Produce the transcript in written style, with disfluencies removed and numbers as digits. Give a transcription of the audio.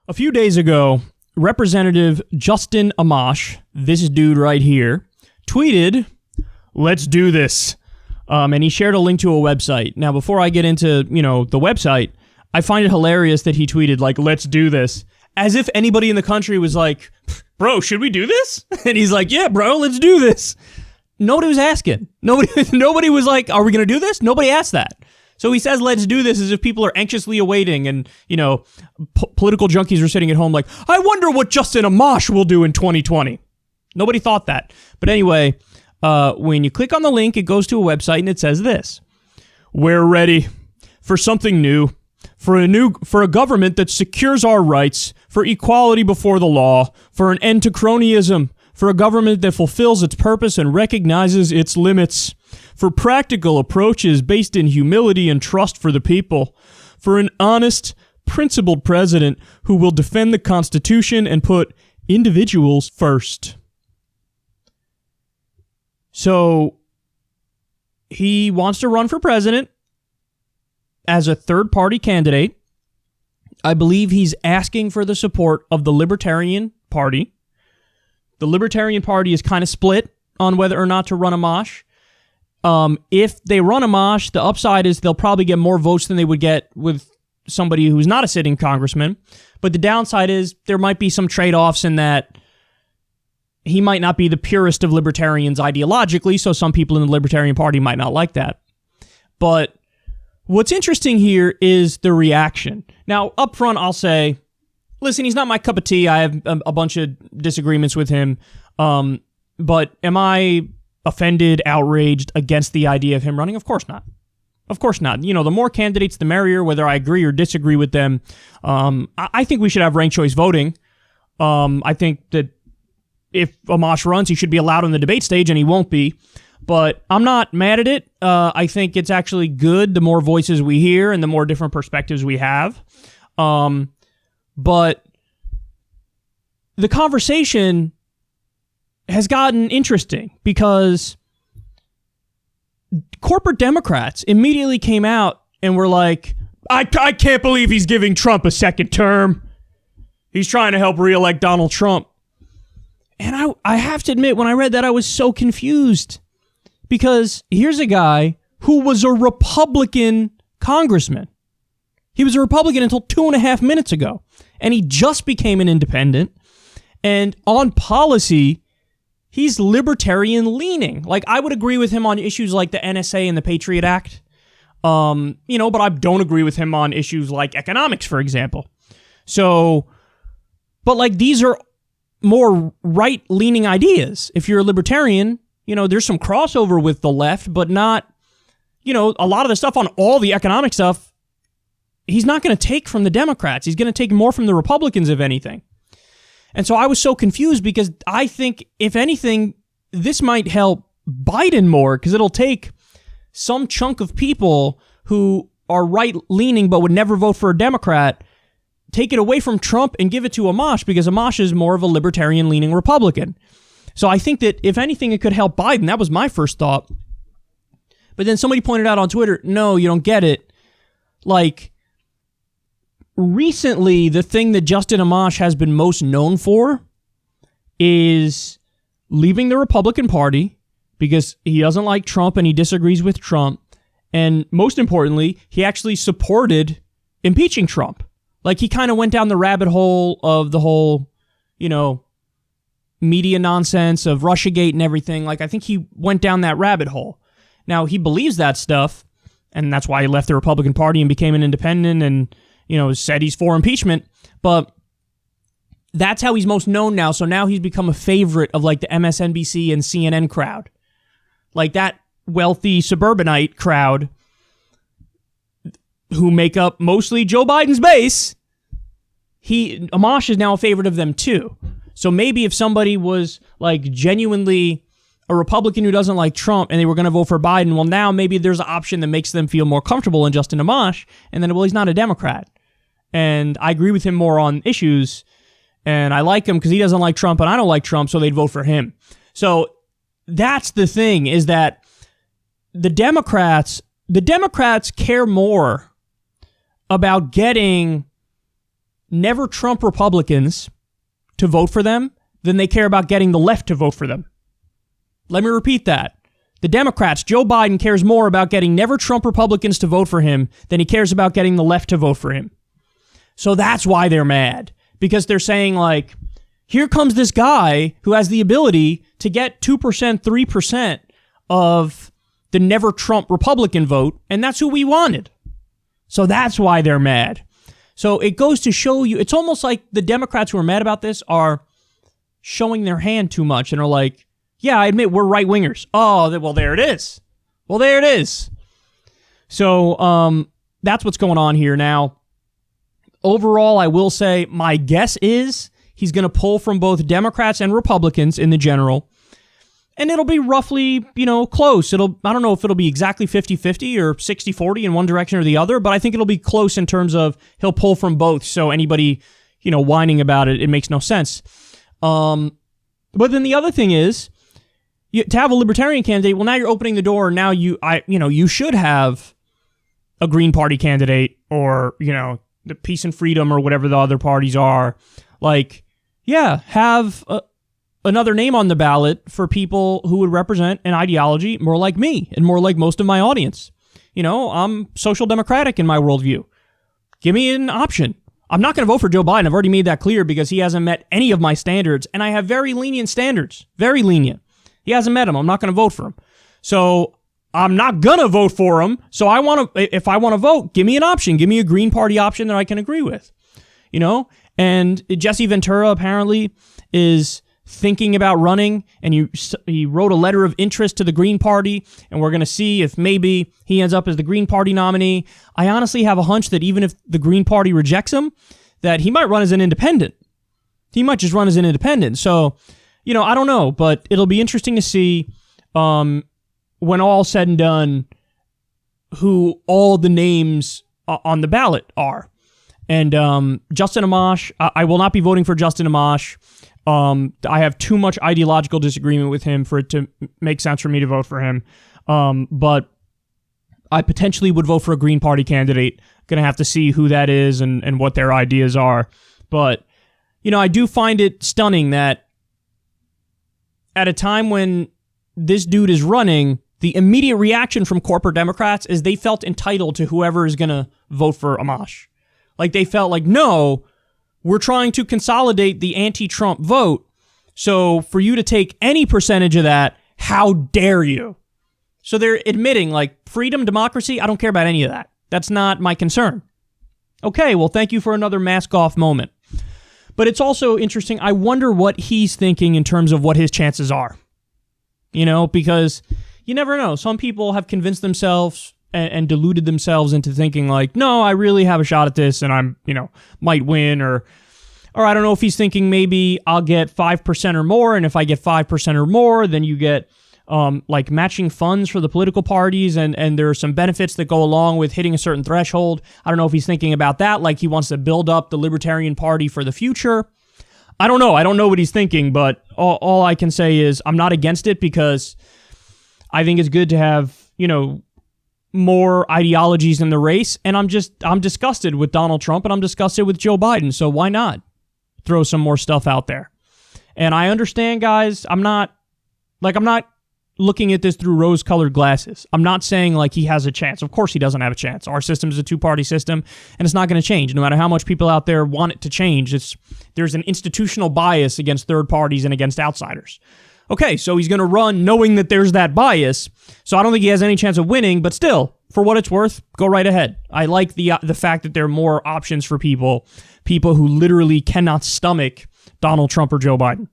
A few days ago, Representative Justin Amash, this dude right here, tweeted, "Let's do this." And he shared a link to a website. Now, before I get into, the website, I find it hilarious that he tweeted, "Let's do this," as if anybody in the country was like, "Bro, should we do this?" And he's like, "Yeah, bro, let's do this." Nobody was asking. Nobody was like, "Are we going to do this?" Nobody asked that. So he says, "Let's do this," as if people are anxiously awaiting, and, political junkies are sitting at home like, "I wonder what Justin Amash will do in 2020. Nobody thought that. But anyway, when you click on the link, it goes to a website and it says this: "We're ready for something new, for a government that secures our rights, for equality before the law, for an end to cronyism, for a government that fulfills its purpose and recognizes its limits, for practical approaches based in humility and trust for the people, for an honest, principled president who will defend the Constitution and put individuals first." So he wants to run for president as a third-party candidate. I believe he's asking for the support of the Libertarian Party. The Libertarian Party is kind of split on whether or not to run Amash. If they run Amash, the upside is they'll probably get more votes than they would get with somebody who's not a sitting congressman. But the downside is there might be some trade-offs in that he might not be the purest of libertarians ideologically, so some people in the Libertarian Party might not like that. But what's interesting here is the reaction. Now, up front, I'll say, listen, he's not my cup of tea. I have a bunch of disagreements with him. But am I offended, outraged, against the idea of him running? Of course not. Of course not. The more candidates, the merrier, whether I agree or disagree with them. I think we should have ranked choice voting. I think that if Amash runs, he should be allowed on the debate stage, and he won't be. But I'm not mad at it. I think it's actually good the more voices we hear and the more different perspectives we have. But the conversation has gotten interesting because corporate Democrats immediately came out and were like, I can't believe he's giving Trump a second term. He's trying to help reelect Donald Trump. And I have to admit, when I read that, I was so confused. Because here's a guy who was a Republican congressman. He was a Republican until 2.5 minutes ago. And he just became an independent. And on policy, he's libertarian leaning. I would agree with him on issues like the NSA and the Patriot Act. But I don't agree with him on issues like economics, for example. So, but these are more right-leaning ideas. If you're a libertarian, there's some crossover with the left, but not, a lot of the stuff on all the economic stuff, he's not going to take from the Democrats. He's going to take more from the Republicans, if anything. And so I was so confused because I think, if anything, this might help Biden more because it'll take some chunk of people who are right-leaning but would never vote for a Democrat, take it away from Trump and give it to Amash because Amash is more of a libertarian-leaning Republican. So I think that, if anything, it could help Biden. That was my first thought. But then somebody pointed out on Twitter, no, you don't get it. Recently, the thing that Justin Amash has been most known for is leaving the Republican Party because he doesn't like Trump and he disagrees with Trump. And most importantly, he actually supported impeaching Trump. He kind of went down the rabbit hole of the whole, media nonsense of Russiagate and everything. I think he went down that rabbit hole. Now, he believes that stuff, and that's why he left the Republican Party and became an independent and, said he's for impeachment. But that's how he's most known now. So now he's become a favorite of, the MSNBC and CNN crowd. That wealthy suburbanite crowd who make up mostly Joe Biden's base. Amash is now a favorite of them, too. So maybe if somebody was genuinely a Republican who doesn't like Trump and they were going to vote for Biden, well, now maybe there's an option that makes them feel more comfortable in Justin Amash. And then, he's not a Democrat. And I agree with him more on issues. And I like him because he doesn't like Trump and I don't like Trump, so they'd vote for him. So that's the thing, is that the Democrats care more about getting never Trump Republicans to vote for them than they care about getting the left to vote for them. Let me repeat that. The Democrats, Joe Biden cares more about getting never Trump Republicans to vote for him than he cares about getting the left to vote for him. So that's why they're mad. Because they're saying, like, here comes this guy who has the ability to get 2%, 3% of the never Trump Republican vote, and that's who we wanted. So that's why they're mad. So it goes to show you, it's almost like the Democrats who are mad about this are showing their hand too much and are like, yeah, I admit we're right-wingers. Oh, well, there it is. Well, there it is. So that's what's going on here. Now, overall, I will say my guess is he's going to pull from both Democrats and Republicans in the general. And it'll be roughly, close. I don't know if it'll be exactly 50-50 or 60-40 in one direction or the other, but I think it'll be close in terms of he'll pull from both. So anybody, whining about it, it makes no sense. But then the other thing is, to have a Libertarian candidate, well, now you're opening the door. Now you should have a Green Party candidate or, the Peace and Freedom or whatever the other parties are. Like, yeah, have another name on the ballot for people who would represent an ideology more like me and more like most of my audience. I'm social democratic in my worldview. Give me an option. I'm not going to vote for Joe Biden. I've already made that clear because he hasn't met any of my standards, and I have very lenient standards. Very lenient. He hasn't met them. I'm not going to vote for him. So I'm not going to vote for him. So if I want to vote, give me an option. Give me a Green Party option that I can agree with. And Jesse Ventura apparently is thinking about running, and he wrote a letter of interest to the Green Party, and we're going to see if maybe he ends up as the Green Party nominee. I honestly have a hunch that even if the Green Party rejects him, that he might run as an independent. He might just run as an independent. So, I don't know, but it'll be interesting to see when all's said and done who all the names on the ballot are. And Justin Amash, I will not be voting for Justin Amash. I have too much ideological disagreement with him for it to make sense for me to vote for him. But I potentially would vote for a Green Party candidate. Going to have to see who that is and what their ideas are. But, I do find it stunning that at a time when this dude is running, the immediate reaction from corporate Democrats is they felt entitled to whoever is going to vote for Amash. Like they felt like, no, we're trying to consolidate the anti-Trump vote. So for you to take any percentage of that, how dare you? So they're admitting, like, freedom, democracy, I don't care about any of that. That's not my concern. Okay, well, thank you for another mask-off moment. But it's also interesting. I wonder what he's thinking in terms of what his chances are. Because you never know. Some people have convinced themselves and deluded themselves into thinking like, no, I really have a shot at this and I'm, might win. Or I don't know if he's thinking maybe I'll get 5% or more. And if I get 5% or more, then you get like matching funds for the political parties. And there are some benefits that go along with hitting a certain threshold. I don't know if he's thinking about that. Like he wants to build up the Libertarian Party for the future. I don't know. I don't know what he's thinking, but all I can say is I'm not against it because I think it's good to have, more ideologies in the race. And I'm disgusted with Donald Trump and I'm disgusted with Joe Biden. So why not throw some more stuff out there? And I understand, guys, I'm not looking at this through rose-colored glasses. I'm not saying like he has a chance. Of course he doesn't have a chance. Our system is a two-party system, and it's not going to change. No matter how much people out there want it to change, there's an institutional bias against third parties and against outsiders. Okay, so he's going to run knowing that there's that bias, so I don't think he has any chance of winning, but still, for what it's worth, go right ahead. I like the fact that there are more options for people who literally cannot stomach Donald Trump or Joe Biden.